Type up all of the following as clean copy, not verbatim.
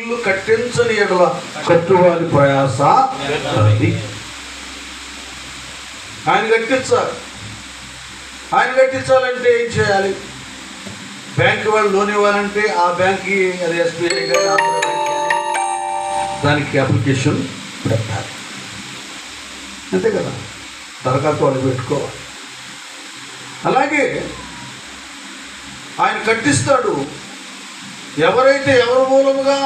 ఇల్లు కట్టించని ఎడల కట్టువారి ప్రయాస అది. ఆయన కట్టించాలి. ఆయన కట్టించాలంటే ఏం చేయాలి? బ్యాంక్ వాళ్ళు లోన్ ఇవ్వాలంటే ఆ బ్యాంక్కి, అది ఎస్బీఐ కానీ ఆంధ్ర బ్యాంక్ కానీ, దానికి అప్లికేషన్ పెట్టాలి. అంతే కదా, దరఖాస్తు వాళ్ళు పెట్టుకోవాలి. అలాగే ఆయన కట్టిస్తాడు. ఎవరైతే ఎవరి మూలముగా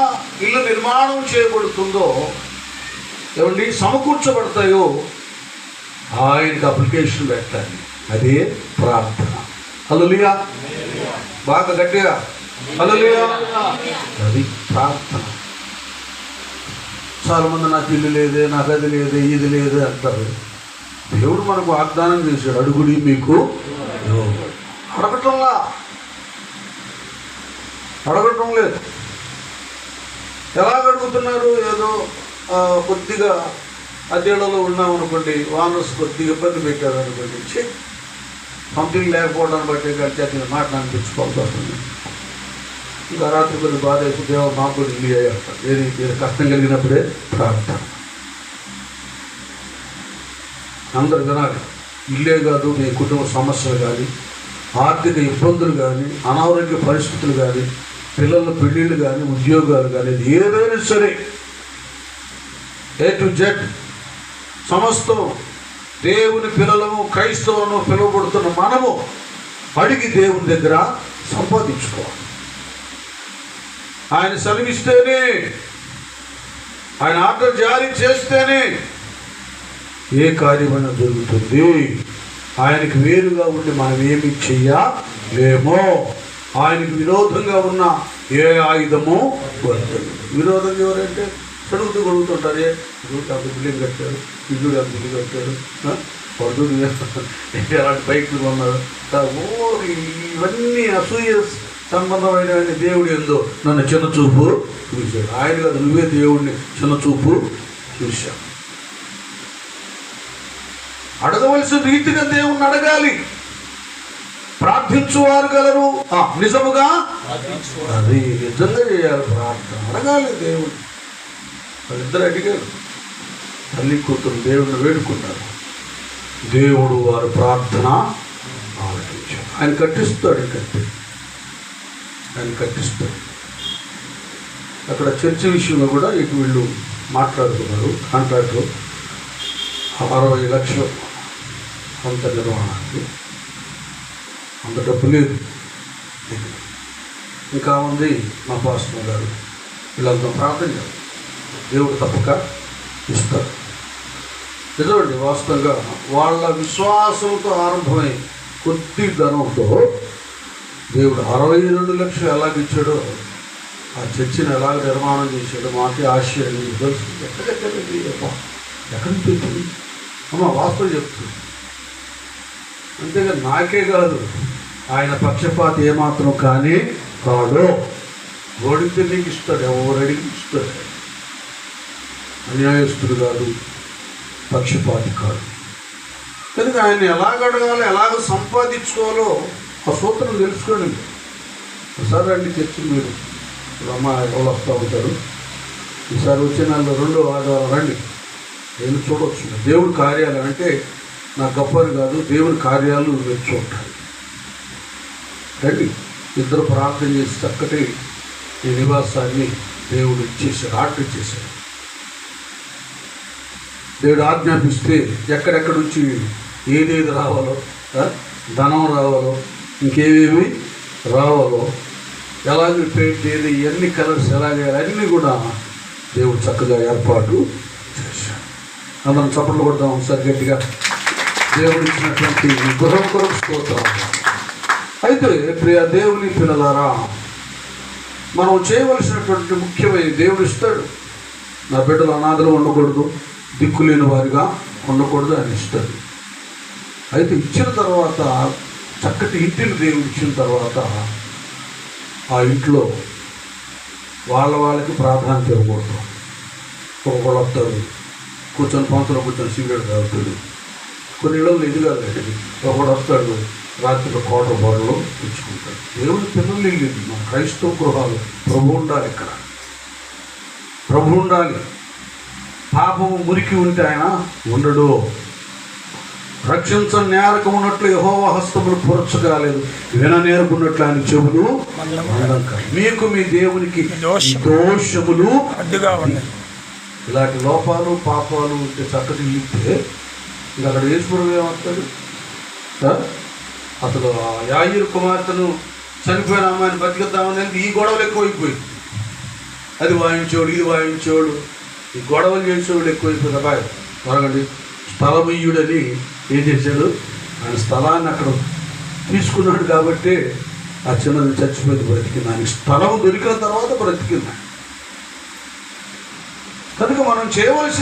ఇల్లు నిర్మాణం చేయబడుతుందో, ఏమండి, సమకూర్చబడతాయో ఆయనకి అప్లికేషన్ పెట్టాలి. అదే ప్రార్థన. హల్లెలూయా, బాగా గట్టిగా హల్లెలూయా. అది ప్రార్థన. చాలామంది నాకు ఇల్లు లేదే, నాకు అది లేదే, ఇది లేదే అంటారు. దేవుడు మనకు వాగ్దానం చేశాడు, అడుగుడి మీకు అడగటం లేదు. ఎలా అడుగుతున్నారు? ఏదో కొద్దిగా అద్దెలలో ఉన్నామనుకోండి, వానర్స్ కొద్దిగా ఇబ్బంది పెట్టారు అనుకోండి, సంథింగ్ లేకపోవడాన్ని బట్టి గడిచేత మాట అనిపించుకోవాల్సి వస్తుంది. ఇంకా రాత్రి కొద్ది బాధ వేసి దేవుడు మాకు కూడా ఇల్లు అయ్యారు. ఏది కష్టం కలిగినప్పుడే ప్రార్థన. అందరు వినాలి. ఇల్లే కాదు, మీ కుటుంబ సమస్యలు కానీ, ఆర్థిక ఇబ్బందులు కానీ, అనారోగ్య పరిస్థితులు కానీ, పిల్లల పెళ్ళిళ్ళు కానీ, ఉద్యోగాలు కానీ, ఏదైనా సరే A to Z సమస్తం దేవుని పిల్లలము, క్రైస్తవులను పిలువబడుతున్న మనము అడిగి దేవుని దగ్గర సంపాదించుకోవాలి. ఆయన సెలవిస్తేనే, ఆయన ఆర్డర్ జారీ చేస్తేనే ఏ కార్యమైనా జరుగుతుంది. ఆయనకు వేరుగా ఉండి మనం ఏమి చెయ్యలేమో. ఆయనకు విరోధంగా ఉన్న ఏ ఆయుధము వర్తదు. విరోధంగా ఎవరంటే చదువుతూ గొడుగుతుంటారే, బిల్డింగ్ కట్టారు, విజుడు అంత బిల్లు కట్టారు, పడుతుడు అలాంటి బైక్లు కొన్నారు. ఇవన్నీ అసూయ సంబంధమైన దేవుడు ఏందో నన్ను చిన్న చూపు చూశాడు. ఆయన కాదు, నువ్వే దేవుడిని చిన్న చూపు చూశావు. అడగవలసిన రీతిగా దేవుణ్ణి అడగాలి. ప్రార్థించువారు గలరు, నిజముగా అది నిజంగా చేయాలి. ప్రార్థన అడగాలి దేవుడు. వాళ్ళిద్దరు అడిగారు, తల్లి కూతురు దేవుడిని వేడుకున్నారు. దేవుడు వారి ప్రార్థన ఆలకించాడు. ఆయన కట్టిస్తాడు. ఆయన కట్టిస్తాడు. అక్కడ చర్చ విషయంలో కూడా ఇటు వీళ్ళు మాట్లాడుతున్నారు. కాంట్రాక్ట్లో 60 లక్షలు అంత నిర్వహణకి, అంత డబ్బు లేదు. ఇంకా ఉంది మా పాస్టర్ గారు, వీళ్ళంతా ప్రార్థన చేస్తారు, దేవుడు తప్పక ఇస్తారు. నిజమండి, వాస్తవంగా వాళ్ళ విశ్వాసంతో ఆరంభమై కొద్ది ధనంతో దేవుడు 62 లక్షలు ఎలాగిచ్చాడో, ఆ చర్చిని ఎలాగ నిర్మాణం చేశాడో మాకే ఆశ్చర్యం. తెలుసు ఎక్కడెక్కడికి ఎక్కడికి పెట్టింది అమ్మ, వాస్తవం చెప్తుంది. అంతేగా నాకే కాదు, ఆయన పక్షపాతి ఏమాత్రం కానీ కాడు. ఓడితే నీకు ఇస్తాడు, ఎవరడికి ఇస్తాడు. అన్యాయస్తుడు కాదు, పక్షపాతి కాదు. కనుక ఆయన ఎలాగ అడగాలో, ఎలాగ సంపాదించుకోవాలో ఆ సూత్రం తెలుసుకోండి. ఒకసారి రండి చర్చి, మీరు అమ్మ ఎవరు వస్తూ ఉంటారు. ఈసారి వచ్చే నెలలో 2వ ఆదివారం రండి, నేను చూడవచ్చు. దేవుడి కార్యాలు అంటే నాకు గొప్పని కాదు, దేవుని కార్యాలు వెచ్చి ఉంటాయి. రండి, ఇద్దరు ప్రార్థన చేసి చక్కటి ఈ నివాసాన్ని దేవుడు ఇచ్చేసాడు, ఆర్డర్ ఇచ్చేసాడు. దేవుడు ఆజ్ఞాపిస్తే ఎక్కడెక్కడ నుంచి ఏదేది రావాలో, ధనం రావాలో, ఇంకేమేమి రావాలో, ఎలాగ పెయింట్ ఏది, ఎన్ని కలర్స్ ఎలాగేయాలి, అన్నీ కూడా దేవుడు చక్కగా ఏర్పాటు చేశాడు. అందరం చప్పట్లు కొడదాం ఒకసారి గట్టిగా. దేవుడు ఇచ్చినటువంటి గృహం కొరకు స్తోత్రం. అయితే ప్రియ దేవుని పిల్లలారా, మనం చేయవలసినటువంటి ముఖ్యమైన, దేవుడు ఇస్తాడు. నా బిడ్డలు అనాథలు ఉండకూడదు, దిక్కులేని వారిగా ఉండకూడదు అని ఇస్తాడు. అయితే ఇచ్చిన తర్వాత, చక్కటి ఇంటిని దేవుడు ఇచ్చిన తర్వాత, ఆ ఇంట్లో వాళ్ళకి ప్రాధాన్యత ఇవ్వకూడదు. ఒకళ్ళు వస్తారు, కూర్చొని పంతులో కూర్చొని సిగరెట్ తాగుతాడు. కొన్ని ఇళ్ళల్లో ఇది కాదండి, ఒకడు వస్తాడు రాత్రి కోట బొడలో తెచ్చుకుంటాడు. దేవుని పిల్లలు లేదు. మన క్రైస్తవ గృహాలు ప్రభు ఉండాలి. ఇక్కడ ప్రభు ఉండాలి. పాపము మురికి ఉంటే ఆయన ఉండడు. రక్షించని నేరకం ఉన్నట్లు యెహోవా హస్తములు పొరచగాలేదు, విననేరకున్నట్లు ఆయన చెవులు మందం కాదు. మీకు మీ దేవునికి దోషములు అడ్డుగా ఉన్నాయి. ఇలాంటి లోపాలు పాపాలు ఉంటే చక్కటి ఇస్తే ఇంకా అక్కడ యేసుప్రభు ఏమవుతాడు? అసలు యాయీరు కుమార్తెను చనిపోయిన అమ్మాయిని బతికిద్దామని ఈ గొడవలు ఎక్కువైపోయింది. అది వాయించేవాడు, ఇది వాయించేవాడు, ఈ గొడవలు చేసేవాడు ఎక్కువైపోయింది. అబ్బాయి త్వరగండి స్థలమయ్యుడని ఏం చేశాడు? ఆయన స్థలాన్ని అక్కడ తీసుకున్నాడు కాబట్టి ఆ చిన్నది చచ్చిపోయింది, బ్రతికింది. ఆయన స్థలం దొరికిన తర్వాత బ్రతికింది. కనుక మనం చేయవలసి